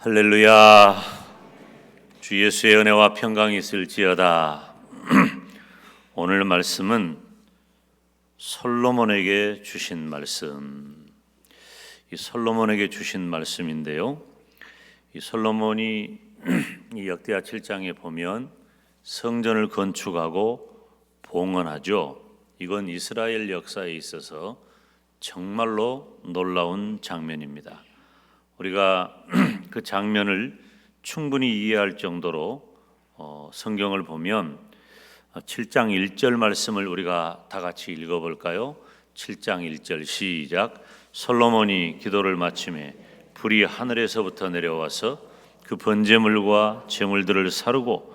할렐루야. 주 예수의 은혜와 평강이 있을지어다. 오늘 말씀은 솔로몬에게 주신 말씀. 이 솔로몬에게 주신 말씀인데요. 이 솔로몬이 이 역대하 7장에 보면 성전을 건축하고 봉헌하죠. 이건 이스라엘 역사에 있어서 정말로 놀라운 장면입니다. 우리가 그 장면을 충분히 이해할 정도로 성경을 보면 7장 1절 말씀을 우리가 다 같이 읽어볼까요? 7장 1절 시작. 솔로몬이 기도를 마치매 불이 하늘에서부터 내려와서 그 번제물과 제물들을 사르고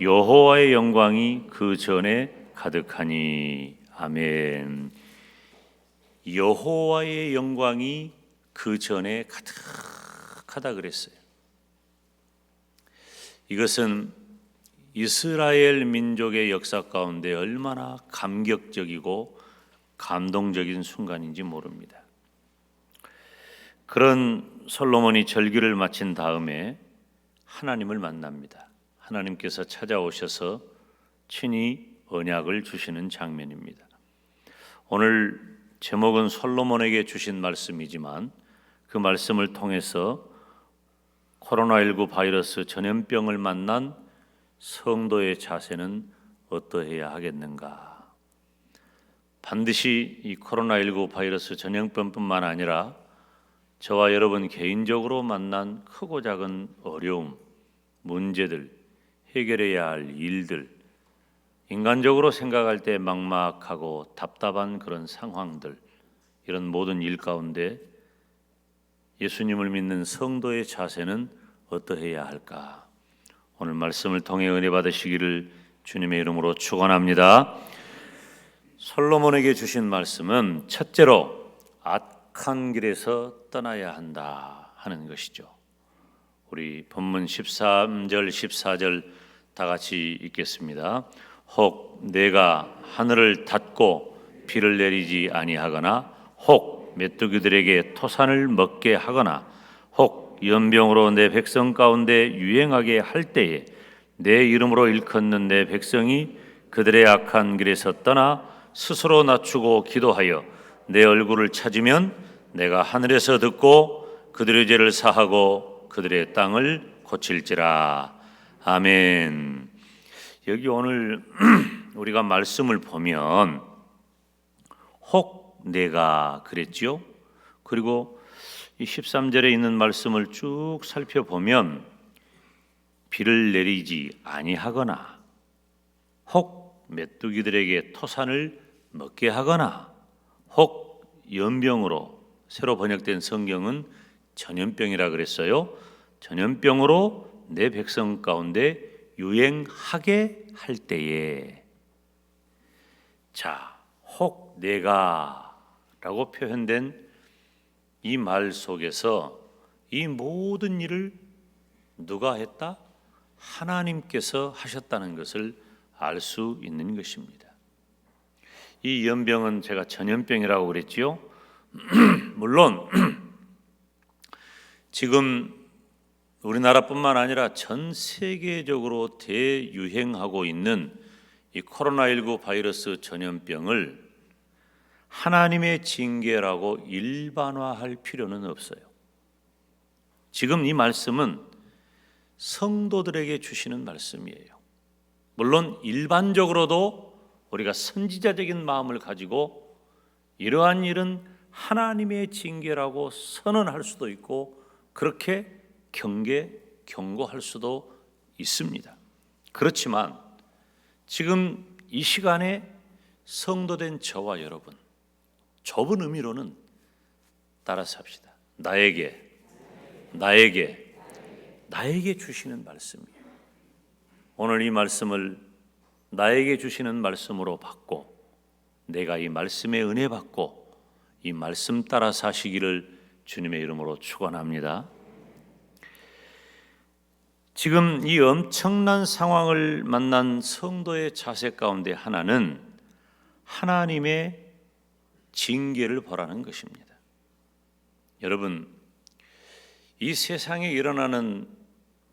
여호와의 영광이 그 전에 가득하니. 아멘. 여호와의 영광이 그 전에 가득하다 그랬어요. 이것은 이스라엘 민족의 역사 가운데 얼마나 감격적이고 감동적인 순간인지 모릅니다. 그런 솔로몬이 절기를 마친 다음에 하나님을 만납니다. 하나님께서 찾아오셔서 친히 언약을 주시는 장면입니다. 오늘 제목은 솔로몬에게 주신 말씀이지만 그 말씀을 통해서 코로나19 바이러스 전염병을 만난 성도의 자세는 어떠해야 하겠는가? 반드시 이 코로나19 바이러스 전염병뿐만 아니라 저와 여러분 개인적으로 만난 크고 작은 어려움, 문제들, 해결해야 할 일들, 인간적으로 생각할 때 막막하고 답답한 그런 상황들, 이런 모든 일 가운데 예수님을 믿는 성도의 자세는 어떠해야 할까? 오늘 말씀을 통해 은혜 받으시기를 주님의 이름으로 축원합니다. 솔로몬에게 주신 말씀은 첫째로 악한 길에서 떠나야 한다 하는 것이죠. 우리 본문 13절 14절 다 같이 읽겠습니다. 혹 내가 하늘을 닫고 비를 내리지 아니하거나 혹 메뚜기들에게 토산을 먹게 하거나 혹 연병으로 내 백성 가운데 유행하게 할 때에 내 이름으로 일컫는 내 백성이 그들의 악한 길에서 떠나 스스로 낮추고 기도하여 내 얼굴을 찾으면 내가 하늘에서 듣고 그들의 죄를 사하고 그들의 땅을 고칠지라. 아멘. 여기 오늘 우리가 말씀을 보면 혹 내가 그랬지요. 그리고 이 13절에 있는 말씀을 쭉 살펴보면 비를 내리지 아니하거나 혹 메뚜기들에게 토산을 먹게 하거나 혹 연병으로, 새로 번역된 성경은 전염병이라 그랬어요. 전염병으로 내 백성 가운데 유행하게 할 때에, 자, 혹 내가 라고 표현된 이 말 속에서 이 모든 일을 누가 했다? 하나님께서 하셨다는 것을 알 수 있는 것입니다. 이 연병은 제가 전염병이라고 그랬지요. 물론 지금 우리나라뿐만 아니라 전 세계적으로 대유행하고 있는 이 코로나19 바이러스 전염병을 하나님의 징계라고 일반화할 필요는 없어요. 지금 이 말씀은 성도들에게 주시는 말씀이에요. 물론 일반적으로도 우리가 선지자적인 마음을 가지고 이러한 일은 하나님의 징계라고 선언할 수도 있고 그렇게 경고할 수도 있습니다. 그렇지만 지금 이 시간에 성도된 저와 여러분, 좁은 의미로는 따라서 합시다. 나에게 주시는 말씀이에요. 오늘 이 말씀을 나에게 주시는 말씀으로 받고 내가 이 말씀에 은혜 받고 이 말씀 따라 사시기를 주님의 이름으로 축원합니다. 지금 이 엄청난 상황을 만난 성도의 자세 가운데 하나는 하나님의 징계를 보라는 것입니다. 여러분, 이 세상에 일어나는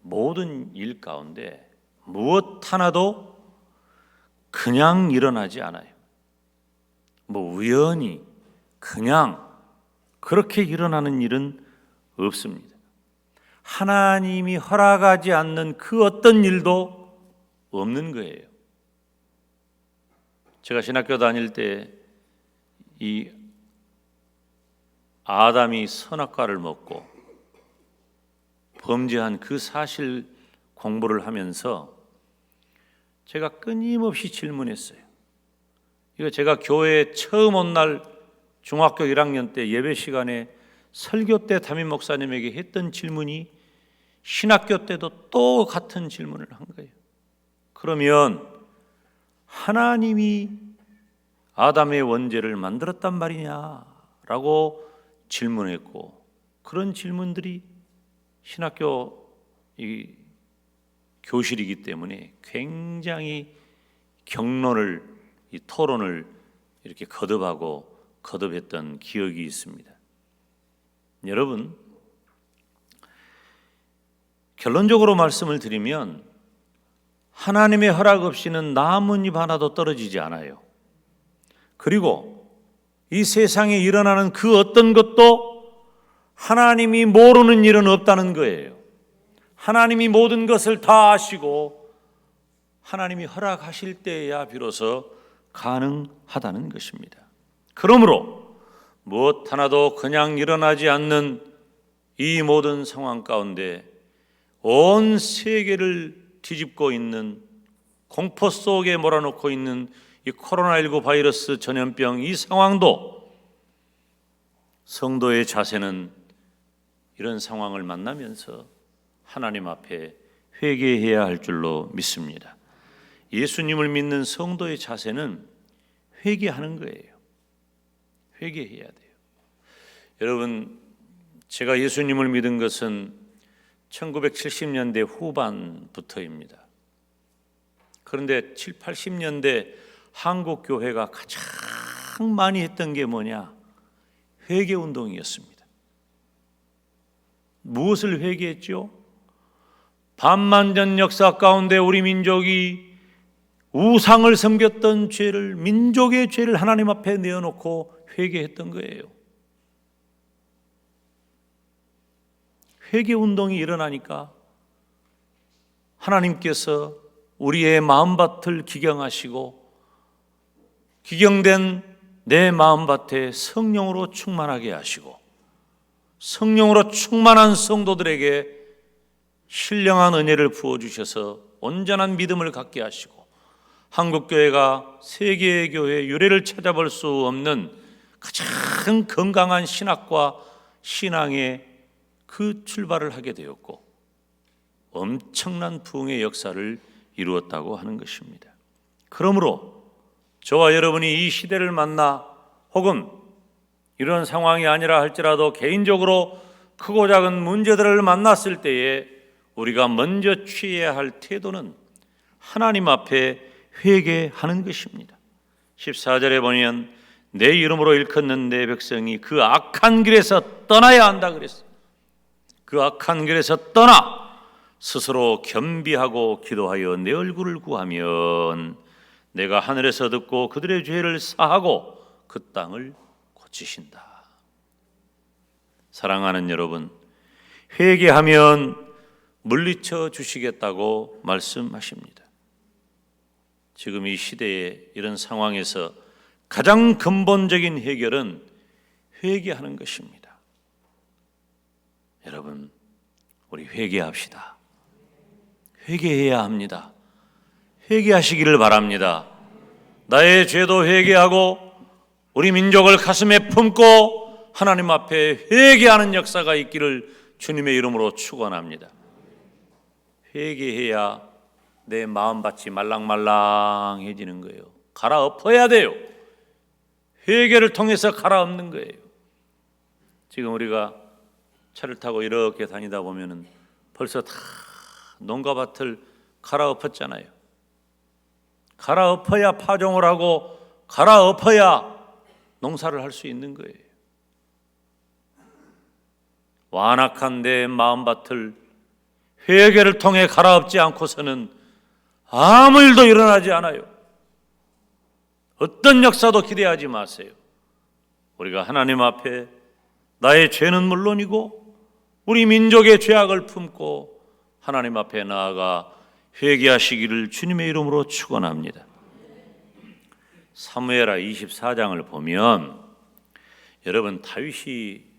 모든 일 가운데 무엇 하나도 그냥 일어나지 않아요. 뭐 우연히 그냥 그렇게 일어나는 일은 없습니다. 하나님이 허락하지 않는 그 어떤 일도 없는 거예요. 제가 신학교 다닐 때 이 아담이 선악과를 먹고 범죄한 그 사실 공부를 하면서 제가 끊임없이 질문했어요. 이거 제가 교회에 처음 온 날 중학교 1학년 때 예배 시간에 설교 때 담임 목사님에게 했던 질문이 신학교 때도 또 같은 질문을 한 거예요. 그러면 하나님이 아담의 원죄를 만들었단 말이냐라고 질문했고, 그런 질문들이 신학교 이 교실이기 때문에 굉장히 경론을 이 토론을 이렇게 거듭했던 기억이 있습니다. 여러분, 결론적으로 말씀을 드리면 하나님의 허락 없이는 나뭇잎 하나도 떨어지지 않아요. 그리고 이 세상에 일어나는 그 어떤 것도 하나님이 모르는 일은 없다는 거예요. 하나님이 모든 것을 다 아시고 하나님이 허락하실 때야 비로소 가능하다는 것입니다. 그러므로 무엇 하나도 그냥 일어나지 않는 이 모든 상황 가운데 온 세계를 뒤집고 있는 공포 속에 몰아넣고 있는 이 코로나19 바이러스 전염병 이 상황도 성도의 자세는 이런 상황을 만나면서 하나님 앞에 회개해야 할 줄로 믿습니다. 예수님을 믿는 성도의 자세는 회개하는 거예요. 회개해야 돼요. 여러분, 제가 예수님을 믿은 것은 1970년대 후반부터입니다. 그런데 7, 80년대 한국 교회가 가장 많이 했던 게 뭐냐? 회개 운동이었습니다. 무엇을 회개했죠? 반만년 역사 가운데 우리 민족이 우상을 섬겼던 죄를, 민족의 죄를 하나님 앞에 내어놓고 회개했던 거예요. 회개 운동이 일어나니까 하나님께서 우리의 마음밭을 기경하시고 기경된 내 마음밭에 성령으로 충만하게 하시고 성령으로 충만한 성도들에게 신령한 은혜를 부어주셔서 온전한 믿음을 갖게 하시고 한국교회가 세계의 교회 유래를 찾아볼 수 없는 가장 건강한 신학과 신앙의 그 출발을 하게 되었고 엄청난 부흥의 역사를 이루었다고 하는 것입니다. 그러므로 저와 여러분이 이 시대를 만나 혹은 이런 상황이 아니라 할지라도 개인적으로 크고 작은 문제들을 만났을 때에 우리가 먼저 취해야 할 태도는 하나님 앞에 회개하는 것입니다. 14절에 보면 내 이름으로 일컫는 내 백성이 그 악한 길에서 떠나야 한다 그랬어요. 그 악한 길에서 떠나 스스로 겸비하고 기도하여 내 얼굴을 구하면 내가 하늘에서 듣고 그들의 죄를 사하고 그 땅을 고치신다. 사랑하는 여러분, 회개하면 물리쳐 주시겠다고 말씀하십니다. 지금 이 시대에 이런 상황에서 가장 근본적인 해결은 회개하는 것입니다. 여러분, 우리 회개합시다. 회개해야 합니다. 회개하시기를 바랍니다. 나의 죄도 회개하고 우리 민족을 가슴에 품고 하나님 앞에 회개하는 역사가 있기를 주님의 이름으로 축원합니다. 회개해야 내 마음밭이 말랑말랑해지는 거예요. 갈아엎어야 돼요. 회개를 통해서 갈아엎는 거예요. 지금 우리가 차를 타고 이렇게 다니다 보면은 벌써 다 농가밭을 갈아엎었잖아요. 갈아엎어야 파종을 하고 갈아엎어야 농사를 할 수 있는 거예요. 완악한 내 마음밭을 회개를 통해 갈아엎지 않고서는 아무 일도 일어나지 않아요. 어떤 역사도 기대하지 마세요. 우리가 하나님 앞에 나의 죄는 물론이고 우리 민족의 죄악을 품고 하나님 앞에 나아가 회개하시기를 주님의 이름으로 축원합니다. 사무엘하 24장을 보면 여러분, 다윗이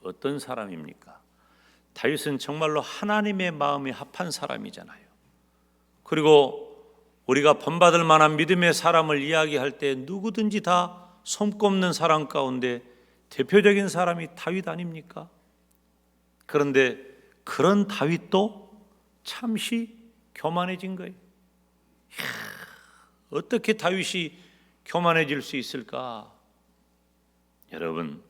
어떤 사람입니까? 다윗은 정말로 하나님의 마음이 합한 사람이잖아요. 그리고 우리가 본받을 만한 믿음의 사람을 이야기할 때 누구든지 다 손꼽는 사람 가운데 대표적인 사람이 다윗 아닙니까? 그런데 그런 다윗도 잠시 교만해진 거예요. 어떻게 다윗이 교만해질 수 있을까? 여러분,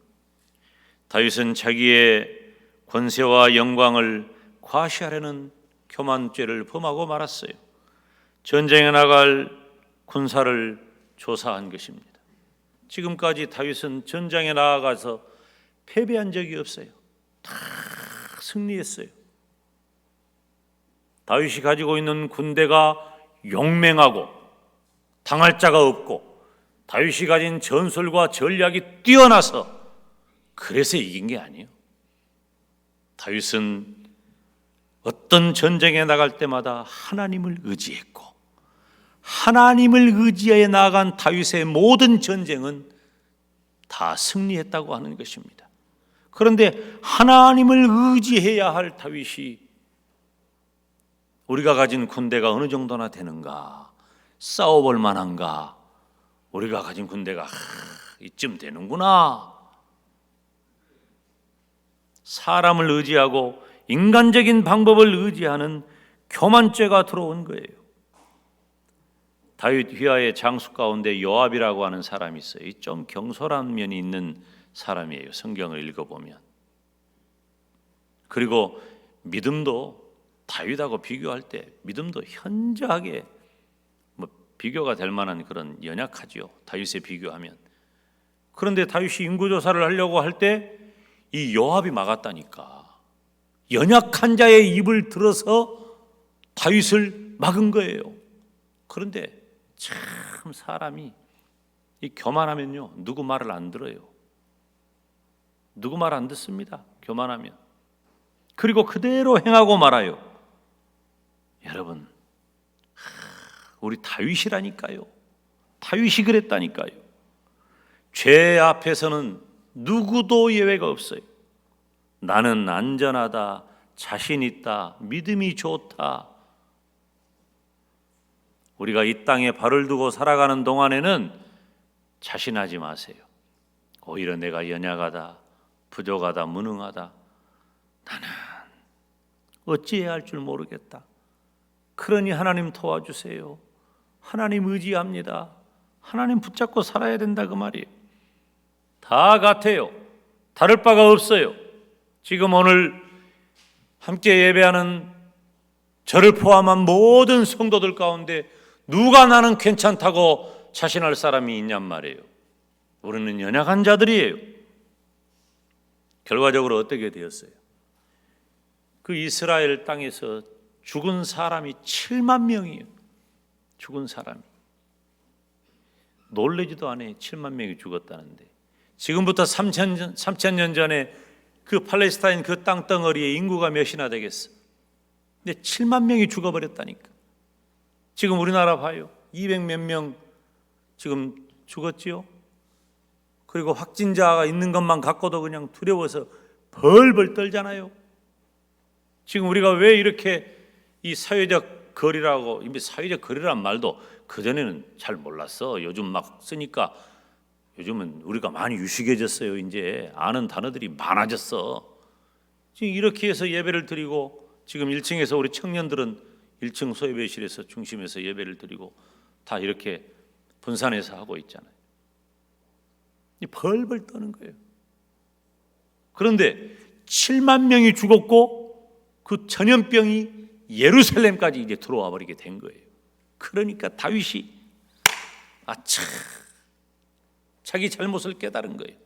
다윗은 자기의 권세와 영광을 과시하려는 교만죄를 범하고 말았어요. 전쟁에 나갈 군사를 조사한 것입니다. 지금까지 다윗은 전장에 나아가서 패배한 적이 없어요. 다 승리했어요. 다윗이 가지고 있는 군대가 용맹하고 당할 자가 없고 다윗이 가진 전술과 전략이 뛰어나서 그래서 이긴 게 아니에요. 다윗은 어떤 전쟁에 나갈 때마다 하나님을 의지했고 하나님을 의지하여 나아간 다윗의 모든 전쟁은 다 승리했다고 하는 것입니다. 그런데 하나님을 의지해야 할 다윗이 우리가 가진 군대가 어느 정도나 되는가? 싸워볼 만한가? 우리가 가진 군대가 이쯤 되는구나. 사람을 의지하고 인간적인 방법을 의지하는 교만죄가 들어온 거예요. 다윗 휘하의 장수 가운데 요압이라고 하는 사람이 있어요. 좀 경솔한 면이 있는 사람이에요. 성경을 읽어보면. 그리고 믿음도 다윗하고 비교할 때 믿음도 현저하게 비교가 될 만한 그런 연약하지요. 다윗에 비교하면. 그런데 다윗이 인구조사를 하려고 할 때 이 요압이 막았다니까. 연약한 자의 입을 들어서 다윗을 막은 거예요. 그런데 참 사람이 이 교만하면요 누구 말을 안 들어요. 누구 말 안 듣습니다. 교만하면. 그리고 그대로 행하고 말아요. 여러분, 우리 다윗이라니까요. 다윗이 그랬다니까요. 죄 앞에서는 누구도 예외가 없어요. 나는 안전하다, 자신 있다, 믿음이 좋다. 우리가 이 땅에 발을 두고 살아가는 동안에는 자신하지 마세요. 오히려 내가 연약하다, 부족하다, 무능하다. 나는 어찌해야 할 줄 모르겠다. 그러니 하나님 도와주세요. 하나님 의지합니다. 하나님 붙잡고 살아야 된다 그 말이에요. 다 같아요. 다를 바가 없어요. 지금 오늘 함께 예배하는 저를 포함한 모든 성도들 가운데 누가 나는 괜찮다고 자신할 사람이 있냔 말이에요. 우리는 연약한 자들이에요. 결과적으로 어떻게 되었어요? 그 이스라엘 땅에서 죽은 사람이 7만 명이에요. 죽은 사람이. 놀라지도 않아요. 7만 명이 죽었다는데. 지금부터 3,000년 전에 그 팔레스타인 그 땅덩어리의 인구가 몇이나 되겠어? 근데 7만 명이 죽어버렸다니까. 지금 우리나라 봐요. 200몇 명 지금 죽었지요. 그리고 확진자가 있는 것만 갖고도 그냥 두려워서 벌벌 떨잖아요. 지금 우리가 왜 이렇게 이 사회적 거리라고, 이미 사회적 거리란 말도 그전에는 잘 몰랐어. 요즘 막 쓰니까 요즘은 우리가 많이 유식해졌어요. 이제 아는 단어들이 많아졌어. 지금 이렇게 해서 예배를 드리고 지금 1층에서 우리 청년들은 1층 소예배실에서 중심에서 예배를 드리고 다 이렇게 분산해서 하고 있잖아요. 벌벌 떠는 거예요. 그런데 7만 명이 죽었고 그 전염병이 예루살렘까지 이제 들어와 버리게 된 거예요. 그러니까 다윗이 자기 잘못을 깨달은 거예요.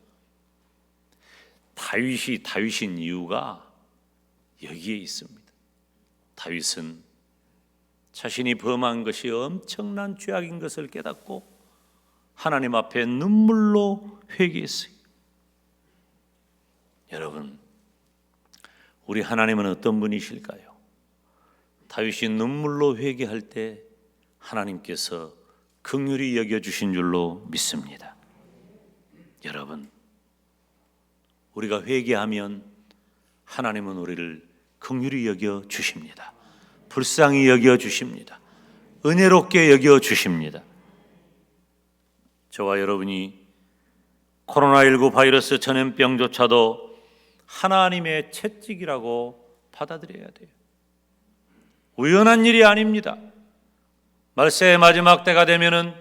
다윗이 다윗인 이유가 여기에 있습니다. 다윗은 자신이 범한 것이 엄청난 죄악인 것을 깨닫고 하나님 앞에 눈물로 회개했어요. 여러분, 우리 하나님은 어떤 분이실까요? 다윗이 눈물로 회개할 때 하나님께서 긍휼히 여겨주신 줄로 믿습니다. 여러분, 우리가 회개하면 하나님은 우리를 긍휼히 여겨주십니다. 불쌍히 여겨주십니다. 은혜롭게 여겨주십니다. 저와 여러분이 코로나19 바이러스 전염병조차도 하나님의 채찍이라고 받아들여야 돼요. 우연한 일이 아닙니다. 말세의 마지막 때가 되면은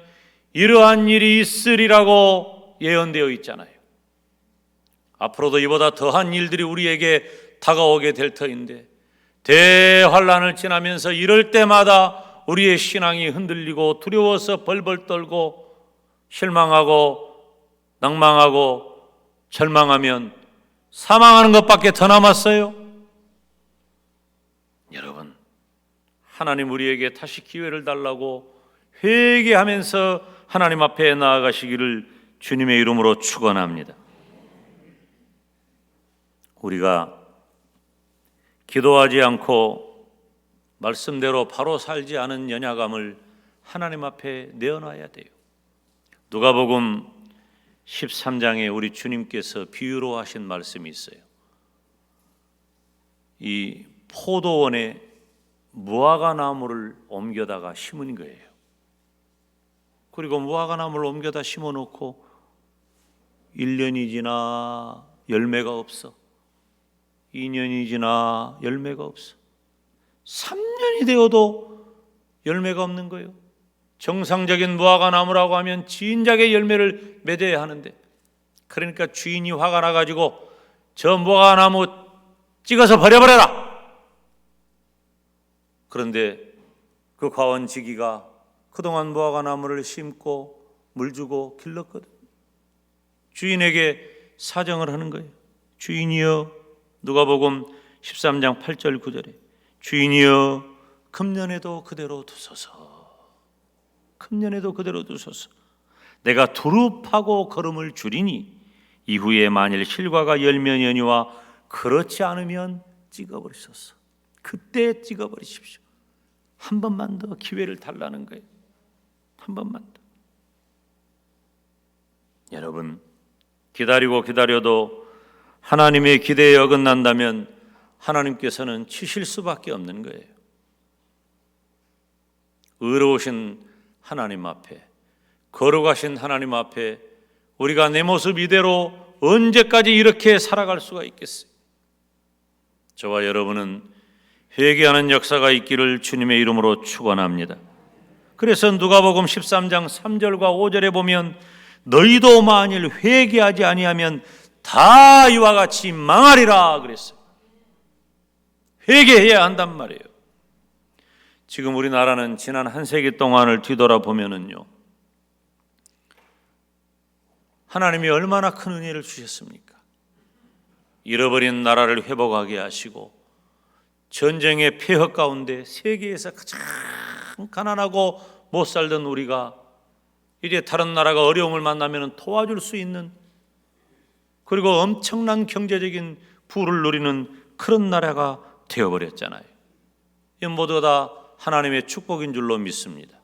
이러한 일이 있으리라고 예언되어 있잖아요. 앞으로도 이보다 더한 일들이 우리에게 다가오게 될 터인데, 대환란을 지나면서 이럴 때마다 우리의 신앙이 흔들리고 두려워서 벌벌 떨고 실망하고 낭망하고 절망하면 사망하는 것밖에 더 남았어요. 여러분, 하나님 우리에게 다시 기회를 달라고 회개하면서 하나님 앞에 나아가시기를 주님의 이름으로 축원합니다. 우리가 기도하지 않고 말씀대로 바로 살지 않은 연약함을 하나님 앞에 내어놔야 돼요. 누가복음 13장에 우리 주님께서 비유로 하신 말씀이 있어요. 이 포도원에 무화과나무를 옮겨다가 심은 거예요. 그리고 무화과나무를 옮겨다 심어놓고 1년이 지나 열매가 없어. 2년이 지나 열매가 없어. 3년이 되어도 열매가 없는 거예요. 정상적인 무화과나무라고 하면 진작에 열매를 맺어야 하는데, 그러니까 주인이 화가 나가지고 저 무화과나무 찍어서 버려버려라. 그런데 그 과원지기가 그동안 무화과나무를 심고 물 주고 길렀거든. 주인에게 사정을 하는 거예요. 주인이여, 누가복음 13장 8절 9절에 주인이여, 금년에도 그대로 두소서. 금년에도 그대로 두소서. 내가 두릅하고 거름을 주리니 이후에 만일 실과가 열면 연이와 그렇지 않으면 찍어버리소서. 그때 찍어버리십시오. 한 번만 더 기회를 달라는 거예요. 한 번만 더. 여러분, 기다리고 기다려도 하나님의 기대에 어긋난다면 하나님께서는 치실 수밖에 없는 거예요. 의로우신 하나님 앞에, 거룩하신 하나님 앞에 우리가 내 모습 이대로 언제까지 이렇게 살아갈 수가 있겠어요? 저와 여러분은 회개하는 역사가 있기를 주님의 이름으로 축원합니다. 그래서 누가복음 13장 3절과 5절에 보면 너희도 만일 회개하지 아니하면 다 이와 같이 망하리라 그랬어요. 회개해야 한단 말이에요. 지금 우리나라는 지난 한 세기 동안을 뒤돌아보면은요, 하나님이 얼마나 큰 은혜를 주셨습니까? 잃어버린 나라를 회복하게 하시고, 전쟁의 폐허 가운데 세계에서 가장 가난하고 못 살던 우리가 이제 다른 나라가 어려움을 만나면 도와줄 수 있는, 그리고 엄청난 경제적인 부를 누리는 그런 나라가 되어버렸잖아요. 이 모두 다 하나님의 축복인 줄로 믿습니다.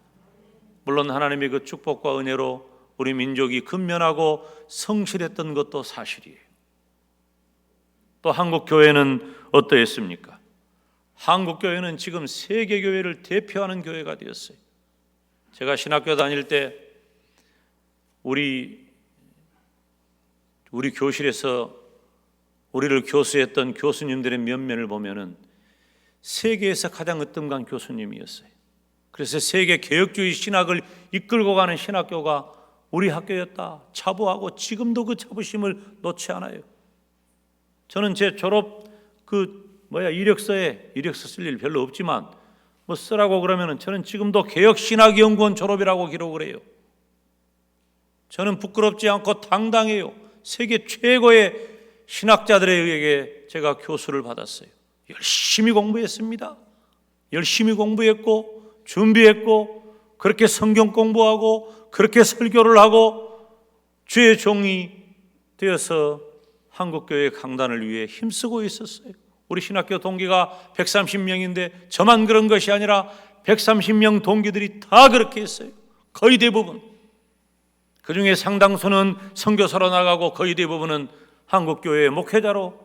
물론 하나님의 그 축복과 은혜로 우리 민족이 근면하고 성실했던 것도 사실이에요. 또 한국 교회는 어떠했습니까? 한국 교회는 지금 세계 교회를 대표하는 교회가 되었어요. 제가 신학교 다닐 때 우리 교실에서 우리를 교수했던 교수님들의 면면을 보면은 세계에서 가장 으뜸간 교수님이었어요. 그래서 세계 개혁주의 신학을 이끌고 가는 신학교가 우리 학교였다. 자부하고 지금도 그 자부심을 놓지 않아요. 저는 제 졸업 이력서에 이력서 쓸 일 별로 없지만 뭐 쓰라고 그러면은 저는 지금도 개혁신학연구원 졸업이라고 기록을 해요. 저는 부끄럽지 않고 당당해요. 세계 최고의 신학자들에 의해 제가 교수를 받았어요. 열심히 공부했습니다. 열심히 공부했고 준비했고 그렇게 성경 공부하고 그렇게 설교를 하고 주의 종이 되어서 한국교회 강단을 위해 힘쓰고 있었어요. 우리 신학교 동기가 130명인데 저만 그런 것이 아니라 130명 동기들이 다 그렇게 했어요. 거의 대부분. 그 중에 상당수는 선교사로 나가고 거의 대부분은 한국교회 목회자로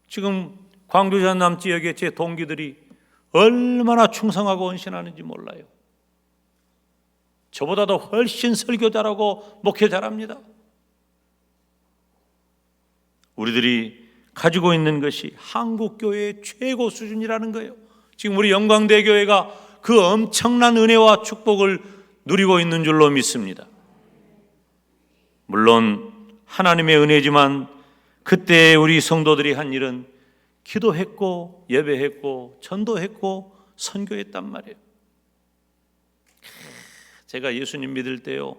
지금 광주 전남 지역의 제 동기들이 얼마나 충성하고 헌신하는지 몰라요. 저보다도 훨씬 설교 잘하고 목회 잘합니다. 우리들이 가지고 있는 것이 한국교회의 최고 수준이라는 거예요. 지금 우리 영광대교회가 그 엄청난 은혜와 축복을 누리고 있는 줄로 믿습니다. 물론 하나님의 은혜지만 그때 우리 성도들이 한 일은 기도했고 예배했고 전도했고 선교했단 말이에요. 제가 예수님 믿을 때요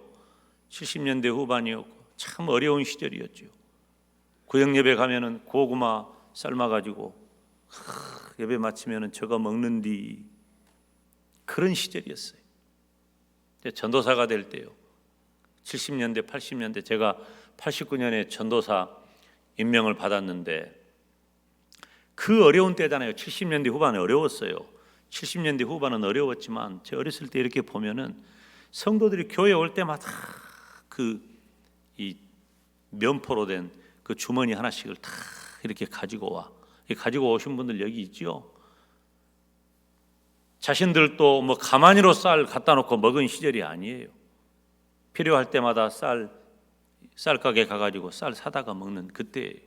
70년대 후반이었고 참 어려운 시절이었죠. 구역 예배 가면은 고구마 삶아가지고 예배 마치면은 저거 먹는디 그런 시절이었어요. 전도사가 될 때요 70년대 80년대 제가 89년에 전도사 임명을 받았는데 그 어려운 때잖아요. 70년대 후반에 어려웠어요. 70년대 후반은 어려웠지만 제 어렸을 때 이렇게 보면은 성도들이 교회 올 때마다 이 면포로 된 그 주머니 하나씩을 다 이렇게 가지고 와. 가지고 오신 분들 여기 있죠. 자신들도 뭐 가만히로 쌀 갖다 놓고 먹은 시절이 아니에요. 필요할 때마다 쌀 가게 가가지고 쌀 사다가 먹는 그때예요.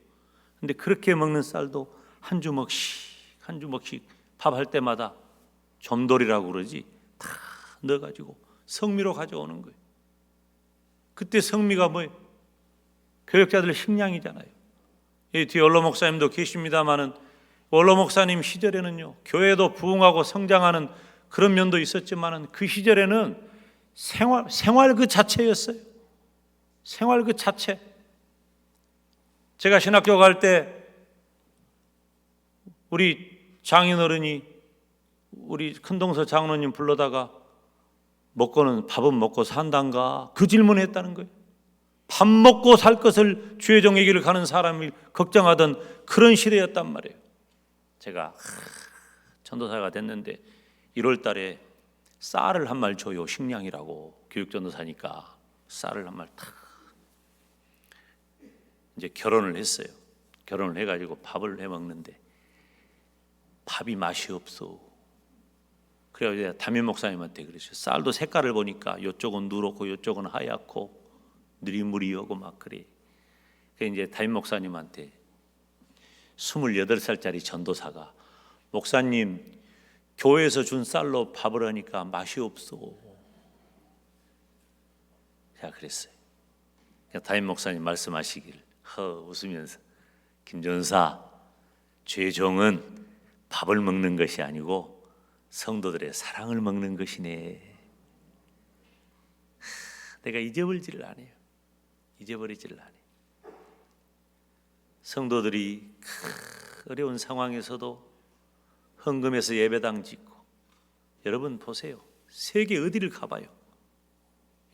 근데 그렇게 먹는 쌀도 한 주먹씩 밥할 때마다 점돌이라고 그러지 다 넣어가지고 성미로 가져오는 거예요. 그때 성미가 뭐예요? 교역자들 식량이잖아요. 이 뒤에 원로 목사님도 계십니다마는 원로 목사님 시절에는요 교회도 부흥하고 성장하는 그런 면도 있었지만은 그 시절에는 생활 그 자체였어요. 생활 그 자체. 제가 신학교 갈 때 우리 장인어른이 우리 큰동서 장로님 불러다가 밥은 먹고 산단가 그 질문을 했다는 거예요. 밥 먹고 살 것을 주의 종의 길을 가는 사람이 걱정하던 그런 시대였단 말이에요. 제가 전도사가 됐는데 1월 달에 쌀을 한 말 줘요. 식량이라고. 교육전도사니까 쌀을 한 말 탁. 이제 결혼을 했어요. 결혼을 해가지고 밥을 해 먹는데 밥이 맛이 없어. 그래서 담임 목사님한테 그랬어요. 쌀도 색깔을 보니까 이쪽은 누렇고 이쪽은 하얗고 느리무리하고 막 그래. 그래서 이제 담임 목사님한테 28살짜리 전도사가 목사님 교회에서 준 쌀로 밥을 하니까 맛이 없어. 제가 그랬어요. 담임 목사님 말씀하시길 웃으면서 김전사 죄종은 밥을 먹는 것이 아니고 성도들의 사랑을 먹는 것이네. 내가 잊어버리지를 않아요. 잊어버리지를 않아요. 성도들이 어려운 상황에서도 헌금해서 예배당 짓고 여러분 보세요. 세계 어디를 가봐요.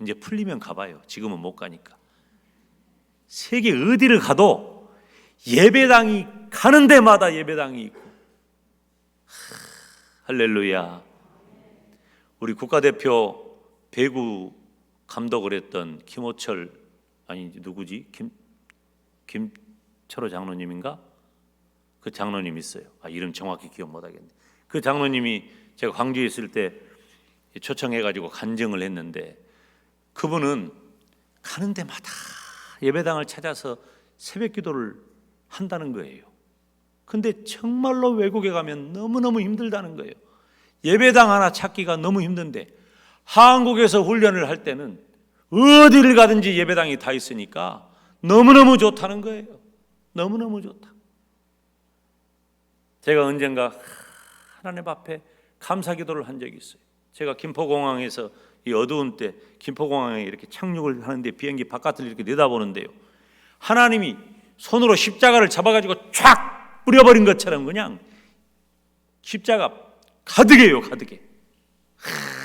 이제 풀리면 가봐요. 지금은 못 가니까. 세계 어디를 가도 예배당이 가는 데마다 예배당이 있고 할렐루야. 우리 국가대표 배구 감독을 했던 김호철 누구지? 김철호 장로님인가? 그 장로님 있어요. 이름 정확히 기억 못하겠네. 그 장로님이 제가 광주에 있을 때 초청해가지고 간증을 했는데 그분은 가는 데마다 예배당을 찾아서 새벽 기도를 한다는 거예요. 근데 정말로 외국에 가면 너무너무 힘들다는 거예요. 예배당 하나 찾기가 너무 힘든데 한국에서 훈련을 할 때는 어디를 가든지 예배당이 다 있으니까 너무너무 좋다는 거예요. 너무너무 좋다. 제가 언젠가 하나님 앞에 감사 기도를 한 적이 있어요. 제가 김포공항에서 이 어두운 때 김포공항에 이렇게 착륙을 하는데 비행기 바깥을 이렇게 내다보는데요. 하나님이 손으로 십자가를 잡아가지고 촥 뿌려버린 것처럼 그냥 십자가 가득해요, 가득해.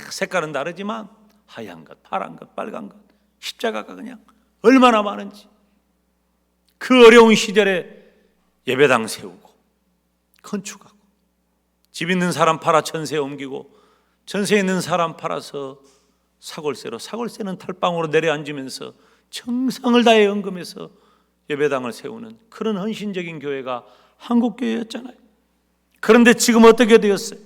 색깔은 다르지만 하얀 것, 파란 것, 빨간 것, 십자가가 그냥 얼마나 많은지. 그 어려운 시절에 예배당 세우고 건축하고 집 있는 사람 팔아 전세 옮기고 전세 있는 사람 팔아서 사골세로, 사골세는 탈방으로 내려앉으면서 정성을 다해 헌금해서 예배당을 세우는 그런 헌신적인 교회가 한국교회였잖아요. 그런데 지금 어떻게 되었어요?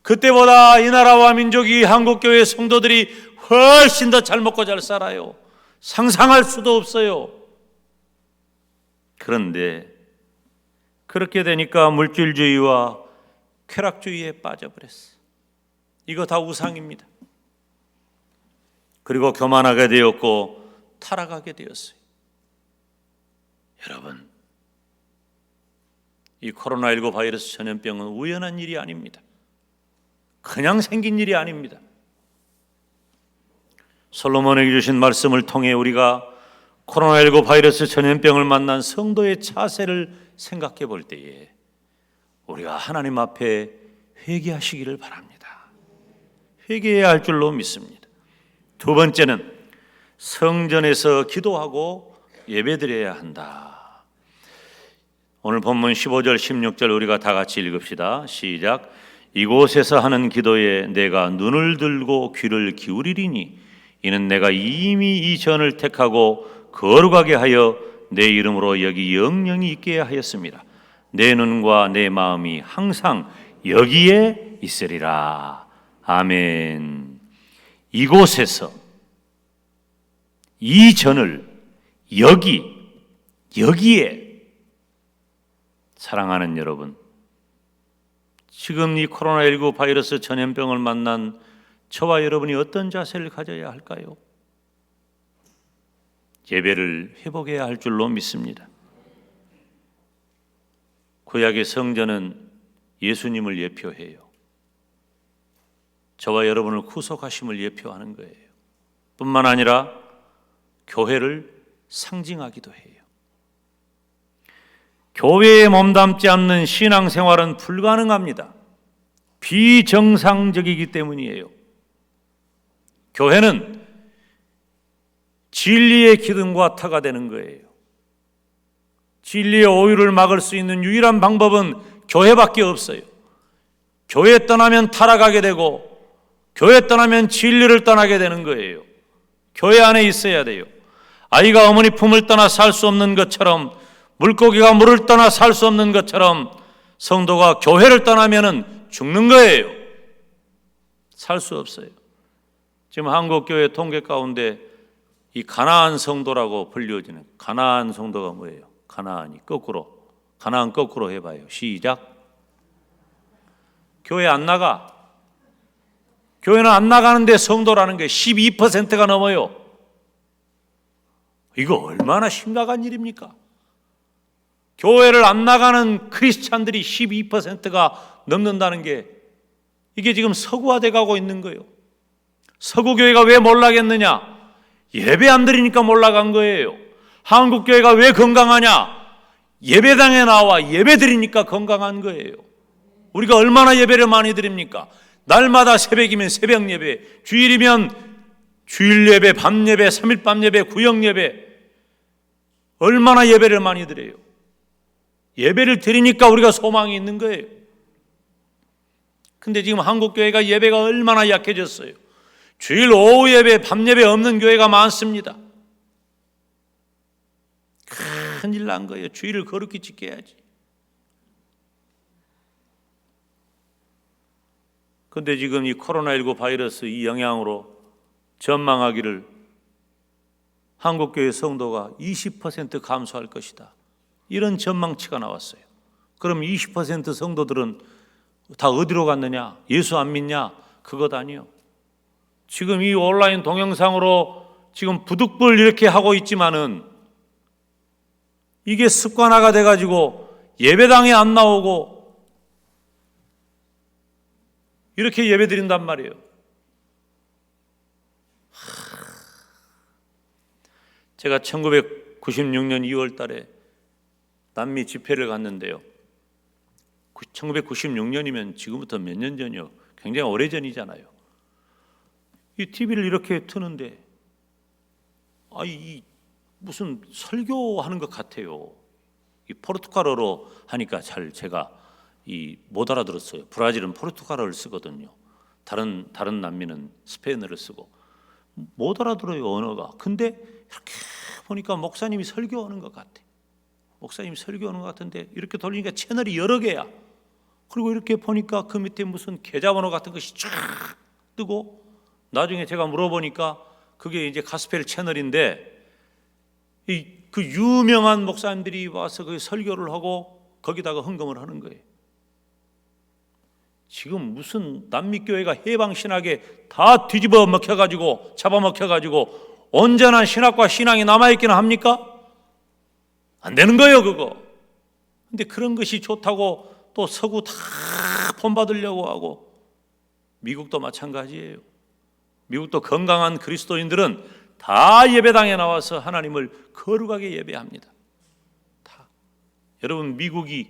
그때보다 이 나라와 민족이 한국교회 성도들이 훨씬 더 잘 먹고 잘 살아요. 상상할 수도 없어요. 그런데 그렇게 되니까 물질주의와 쾌락주의에 빠져버렸어요. 이거 다 우상입니다. 그리고 교만하게 되었고 타락하게 되었어요. 여러분, 이 코로나19 바이러스 전염병은 우연한 일이 아닙니다. 그냥 생긴 일이 아닙니다. 솔로몬에게 주신 말씀을 통해 우리가 코로나19 바이러스 전염병을 만난 성도의 차세를 생각해 볼 때에 우리가 하나님 앞에 회개하시기를 바랍니다. 회개해야 할 줄로 믿습니다. 두 번째는 성전에서 기도하고 예배드려야 한다. 오늘 본문 15절 16절 우리가 다 같이 읽읍시다. 시작. 이곳에서 하는 기도에 내가 눈을 들고 귀를 기울이리니 이는 내가 이미 이 전을 택하고 거룩하게 하여 내 이름으로 여기 영영이 있게 하였습니다. 내 눈과 내 마음이 항상 여기에 있으리라. 아멘. 이곳에서 이 전을 여기에 사랑하는 여러분, 지금 이 코로나19 바이러스 전염병을 만난 저와 여러분이 어떤 자세를 가져야 할까요? 예배를 회복해야 할 줄로 믿습니다. 구약의 성전은 예수님을 예표해요. 저와 여러분을 구속하심을 예표하는 거예요. 뿐만 아니라 교회를 상징하기도 해요. 교회에 몸담지 않는 신앙생활은 불가능합니다. 비정상적이기 때문이에요. 교회는 진리의 기둥과 터가 되는 거예요. 진리의 오유를 막을 수 있는 유일한 방법은 교회밖에 없어요. 교회 떠나면 타락하게 되고 교회 떠나면 진리를 떠나게 되는 거예요. 교회 안에 있어야 돼요. 아이가 어머니 품을 떠나 살 수 없는 것처럼, 물고기가 물을 떠나 살 수 없는 것처럼 성도가 교회를 떠나면 죽는 거예요. 살 수 없어요. 지금 한국교회 통계 가운데 이 가나안 성도라고 불리워지는, 가나안 성도가 뭐예요? 가나안 거꾸로 해봐요. 시작. 교회 안 나가. 교회는 안 나가는데 성도라는 게 12%가 넘어요. 이거 얼마나 심각한 일입니까? 교회를 안 나가는 크리스찬들이 12%가 넘는다는 게 이게 지금 서구화돼 가고 있는 거예요. 서구교회가 왜 몰락했느냐? 예배 안 드리니까 몰락한 거예요. 한국교회가 왜 건강하냐? 예배당에 나와 예배 드리니까 건강한 거예요. 우리가 얼마나 예배를 많이 드립니까? 날마다 새벽이면 새벽 예배, 주일이면 주일 예배, 밤 예배, 3일 밤 예배, 구역 예배, 얼마나 예배를 많이 드려요. 예배를 드리니까 우리가 소망이 있는 거예요. 근데 지금 한국교회가 예배가 얼마나 약해졌어요. 주일 오후 예배, 밤 예배 없는 교회가 많습니다. 큰일 난 거예요. 주일을 거룩히 지켜야지. 그런데 지금 이 코로나19 바이러스 이 영향으로 전망하기를 한국교회 성도가 20% 감소할 것이다. 이런 전망치가 나왔어요. 그럼 20% 성도들은 다 어디로 갔느냐? 예수 안 믿냐? 그것 아니요. 지금 이 온라인 동영상으로 지금 부득불 이렇게 하고 있지만은 이게 습관화가 돼가지고 예배당에 안 나오고 이렇게 예배 드린단 말이에요. 제가 1996년 2월 달에 남미 집회를 갔는데요. 1996년이면 지금부터 몇 년 전이요? 굉장히 오래전이잖아요. 이 TV를 이렇게 트는데 이 무슨 설교하는 것 같아요. 이 포르투갈어로 하니까 잘 제가 못 알아들었어요. 브라질은 포르투갈어를 쓰거든요. 다른 난민은 스페인어를 쓰고 못 알아들어요, 언어가. 근데 이렇게 보니까 목사님이 설교하는 것 같아. 목사님이 설교하는 것 같은데 이렇게 돌리니까 채널이 여러 개야. 그리고 이렇게 보니까 그 밑에 무슨 계좌번호 같은 것이 쫙 뜨고, 나중에 제가 물어보니까 그게 이제 가스펠 채널인데 그 유명한 목사님들이 와서 그 설교를 하고 거기다가 헌금을 하는 거예요. 지금 무슨 남미교회가 해방신학에 다 뒤집어 먹혀가지고 잡아먹혀가지고 온전한 신학과 신앙이 남아있기는 합니까? 안 되는 거예요, 그거. 근데 그런 것이 좋다고 또 서구 다 본받으려고 하고, 미국도 마찬가지예요. 미국도 건강한 그리스도인들은 다 예배당에 나와서 하나님을 거룩하게 예배합니다. 다. 여러분, 미국이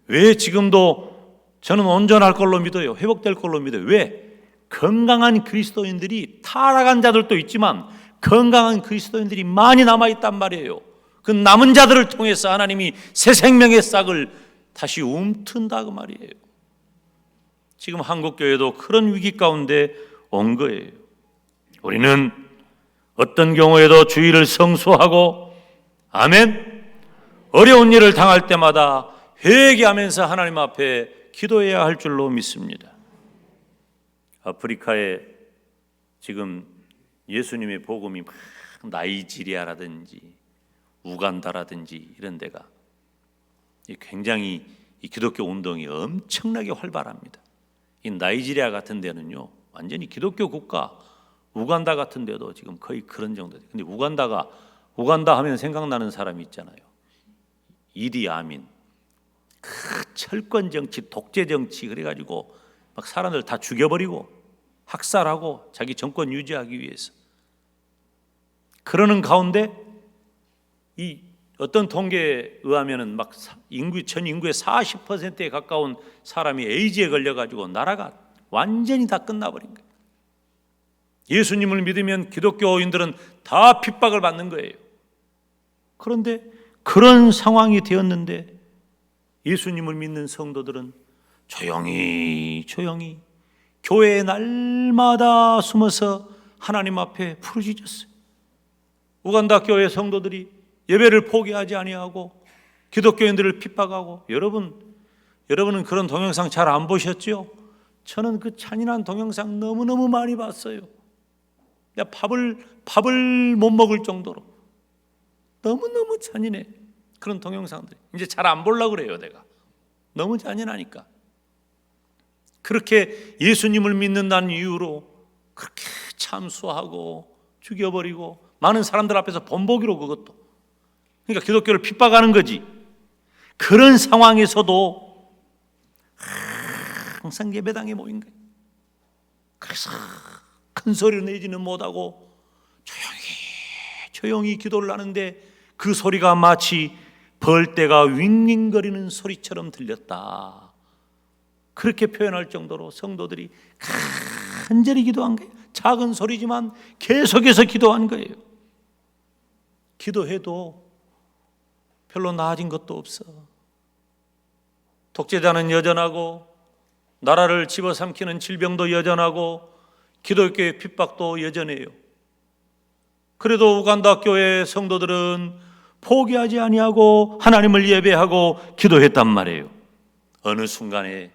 왜 지금도 저는 온전할 걸로 믿어요. 회복될 걸로 믿어요. 왜? 건강한 그리스도인들이, 타락한 자들도 있지만 건강한 그리스도인들이 많이 남아있단 말이에요. 그 남은 자들을 통해서 하나님이 새 생명의 싹을 다시 움튼다 그 말이에요. 지금 한국교회도 그런 위기 가운데 온 거예요. 우리는 어떤 경우에도 주의를 성수하고, 아멘, 어려운 일을 당할 때마다 회개하면서 하나님 앞에 기도해야 할 줄로 믿습니다. 아프리카에 지금 예수님의 복음이 막 나이지리아라든지 우간다라든지 이런 데가 굉장히 이 기독교 운동이 엄청나게 활발합니다. 이 나이지리아 같은 데는요, 완전히 기독교 국가, 우간다 같은 데도 지금 거의 그런 정도. 근데 우간다 하면 생각나는 사람이 있잖아요. 이디 아민. 그 철권 정치, 독재 정치, 그래가지고 막 사람들 다 죽여버리고 학살하고 자기 정권 유지하기 위해서. 그러는 가운데 이 어떤 통계에 의하면은 막 전 인구의 40%에 가까운 사람이 에이즈에 걸려가지고 나라가 완전히 다 끝나버린 거예요. 예수님을 믿으면 기독교인들은 다 핍박을 받는 거예요. 그런데 그런 상황이 되었는데 예수님을 믿는 성도들은 조용히 교회에 날마다 숨어서 하나님 앞에 부르짖었어요. 우간다 교회 성도들이 예배를 포기하지 아니하고 기독교인들을 핍박하고, 여러분은 그런 동영상 잘 안 보셨죠? 저는 그 잔인한 동영상 너무너무 많이 봤어요. 밥을 못 먹을 정도로 너무너무 잔인해. 그런 동영상들 이제 잘 안 보려고 그래요. 내가 너무 잔인하니까. 그렇게 예수님을 믿는다는 이유로 그렇게 참수하고 죽여버리고, 많은 사람들 앞에서 본보기로, 그것도 그러니까 기독교를 핍박하는 거지. 그런 상황에서도 항상 예배당에 모인 거예요. 그래서 큰 소리를 내지는 못하고 조용히 기도를 하는데 그 소리가 마치 벌떼가 윙윙거리는 소리처럼 들렸다. 그렇게 표현할 정도로 성도들이 간절히 기도한 거예요. 작은 소리지만 계속해서 기도한 거예요. 기도해도 별로 나아진 것도 없어. 독재자는 여전하고, 나라를 집어삼키는 질병도 여전하고, 기독교의 핍박도 여전해요. 그래도 우간다 교회 성도들은 포기하지 아니하고 하나님을 예배하고 기도했단 말이에요. 어느 순간에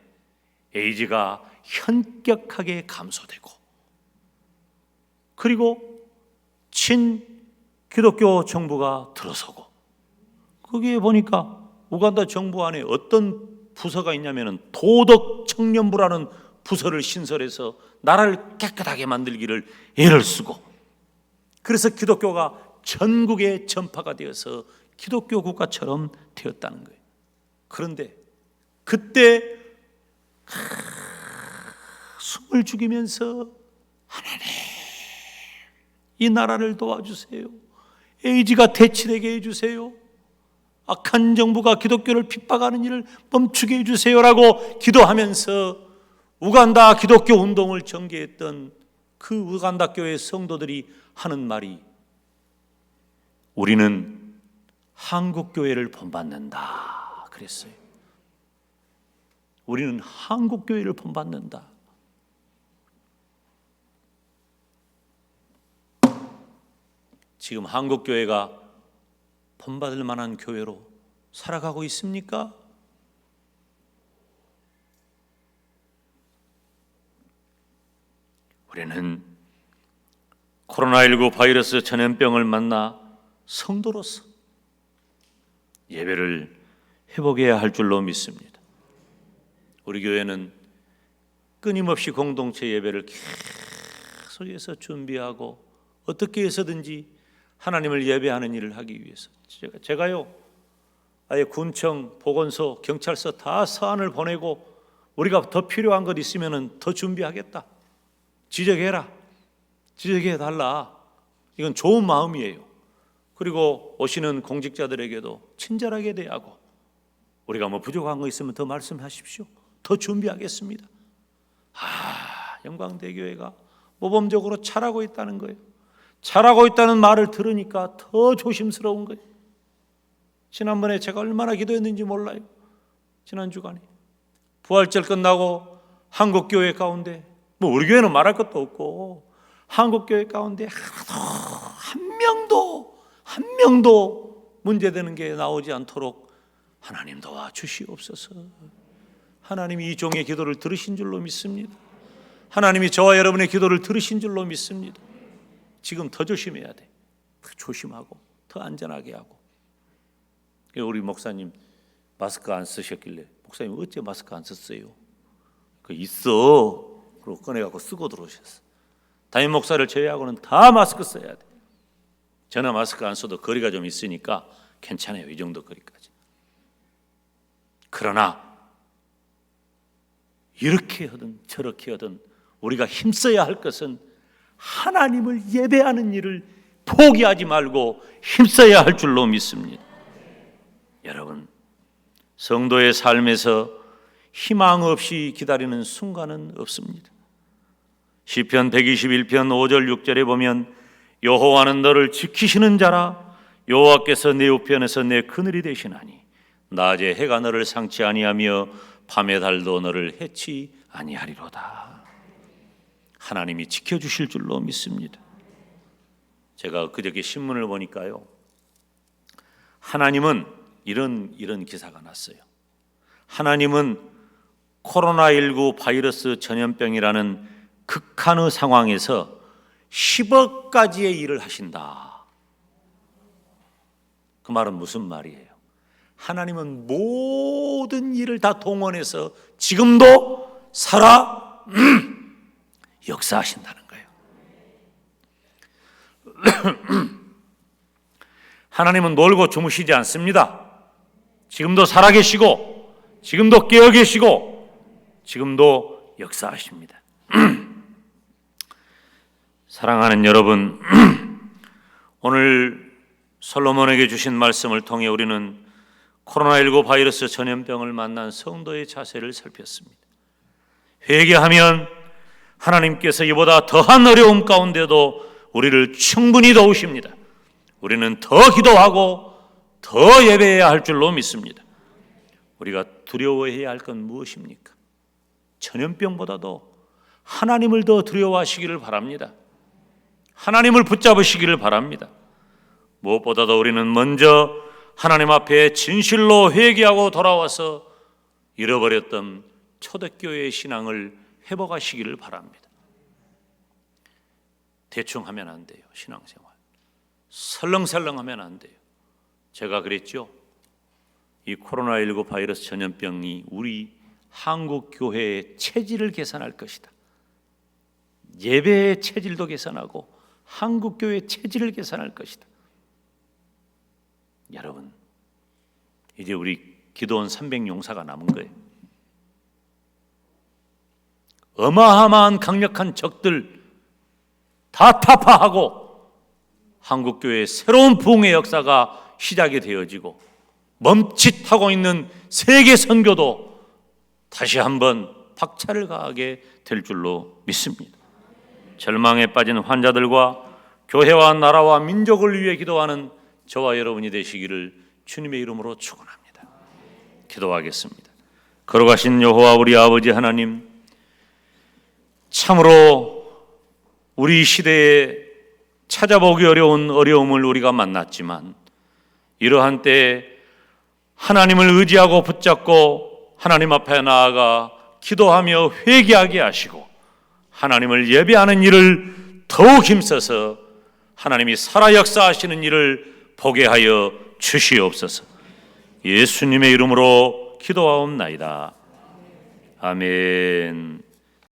에이즈가 현격하게 감소되고, 그리고 친 기독교 정부가 들어서고, 거기에 보니까 우간다 정부 안에 어떤 부서가 있냐면은 도덕 청년부라는 부서를 신설해서 나라를 깨끗하게 만들기를 애를 쓰고, 그래서 기독교가 전국에 전파가 되어서 기독교 국가처럼 되었다는 거예요. 그런데 그때 숨을 죽이면서 하나님, 이 나라를 도와주세요. 에이즈가 대치되게 해주세요. 악한 정부가 기독교를 핍박하는 일을 멈추게 해주세요라고 기도하면서 우간다 기독교 운동을 전개했던 그 우간다 교회 성도들이 하는 말이, 우리는 한국 교회를 본받는다 그랬어요. 우리는 한국 교회를 본받는다. 지금 한국 교회가 본받을 만한 교회로 살아가고 있습니까? 우리는 코로나19 바이러스 전염병을 만나 성도로서 예배를 회복해야 할 줄로 믿습니다. 우리 교회는 끊임없이 공동체 예배를 계속해서 준비하고 어떻게 해서든지 하나님을 예배하는 일을 하기 위해서 제가요 아예 군청, 보건소, 경찰서 다 사안을 보내고 우리가 더 필요한 것 있으면 더 준비하겠다, 지적해라, 지적해달라, 이건 좋은 마음이에요. 그리고 오시는 공직자들에게도 친절하게 대하고, 우리가 뭐 부족한 거 있으면 더 말씀하십시오, 더 준비하겠습니다. 영광대교회가 모범적으로 잘하고 있다는 거예요. 잘하고 있다는 말을 들으니까 더 조심스러운 거예요. 지난번에 제가 얼마나 기도했는지 몰라요. 지난 주간에 부활절 끝나고 한국교회 가운데, 뭐 우리 교회는 말할 것도 없고 한국교회 가운데 한 명도 문제되는 게 나오지 않도록 하나님 도와주시옵소서. 하나님이 이 종의 기도를 들으신 줄로 믿습니다. 하나님이 저와 여러분의 기도를 들으신 줄로 믿습니다. 지금 더 조심해야 돼. 더 조심하고 더 안전하게 하고. 우리 목사님 마스크 안 쓰셨길래, 목사님 어째 마스크 안 썼어요? 그 있어. 그리고 꺼내갖고 쓰고 들어오셨어. 담임 목사를 제외하고는 다 마스크 써야 돼. 저는 마스크 안 써도 거리가 좀 있으니까 괜찮아요. 이 정도 거리까지. 그러나 이렇게 하든 저렇게 하든 우리가 힘써야 할 것은 하나님을 예배하는 일을 포기하지 말고 힘써야 할 줄로 믿습니다. 여러분, 성도의 삶에서 희망 없이 기다리는 순간은 없습니다. 시편 121편 5절 6절에 보면 여호와는 너를 지키시는 자라, 여호와께서 내 우편에서 내 그늘이 되시나니 낮에 해가 너를 상치 아니하며 밤의 달도 너를 해치 아니하리로다. 하나님이 지켜주실 줄로 믿습니다. 제가 그저께 신문을 보니까요, 하나님은 이런 기사가 났어요. 하나님은 코로나19 바이러스 전염병이라는 극한의 상황에서 10억 가지의 일을 하신다. 그 말은 무슨 말이에요? 하나님은 모든 일을 다 동원해서 지금도 살아 역사하신다는 거예요. 하나님은 놀고 주무시지 않습니다. 지금도 살아계시고 지금도 깨어 계시고 지금도 역사하십니다. 사랑하는 여러분, 오늘 솔로몬에게 주신 말씀을 통해 우리는 코로나19 바이러스 전염병을 만난 성도의 자세를 살폈습니다. 회개하면 하나님께서 이보다 더한 어려움 가운데도 우리를 충분히 도우십니다. 우리는 더 기도하고 더 예배해야 할 줄로 믿습니다. 우리가 두려워해야 할 건 무엇입니까? 전염병보다도 하나님을 더 두려워하시기를 바랍니다. 하나님을 붙잡으시기를 바랍니다. 무엇보다도 우리는 먼저 하나님 앞에 진실로 회개하고 돌아와서 잃어버렸던 초대교회의 신앙을 회복하시기를 바랍니다. 대충 하면 안 돼요. 신앙생활 설렁설렁 하면 안 돼요. 제가 그랬죠. 이 코로나19 바이러스 전염병이 우리 한국 교회의 체질을 개선할 것이다. 예배의 체질도 개선하고 한국 교회의 체질을 개선할 것이다. 여러분, 이제 우리 기도원 300용사가 남은 거예요. 어마어마한 강력한 적들 다 타파하고 한국 교회의 새로운 부흥의 역사가 시작이 되어지고 멈칫하고 있는 세계 선교도 다시 한번 박차를 가하게 될 줄로 믿습니다. 절망에 빠진 환자들과 교회와 나라와 민족을 위해 기도하는 저와 여러분이 되시기를 주님의 이름으로 축원합니다. 기도하겠습니다. 걸어가신 여호와 우리 아버지 하나님, 참으로 우리 시대에 찾아보기 어려운 어려움을 우리가 만났지만 이러한 때에 하나님을 의지하고 붙잡고 하나님 앞에 나아가 기도하며 회개하게 하시고 하나님을 예배하는 일을 더욱 힘써서 하나님이 살아 역사하시는 일을 보게 하여 주시옵소서. 예수님의 이름으로 기도하옵나이다. 아멘.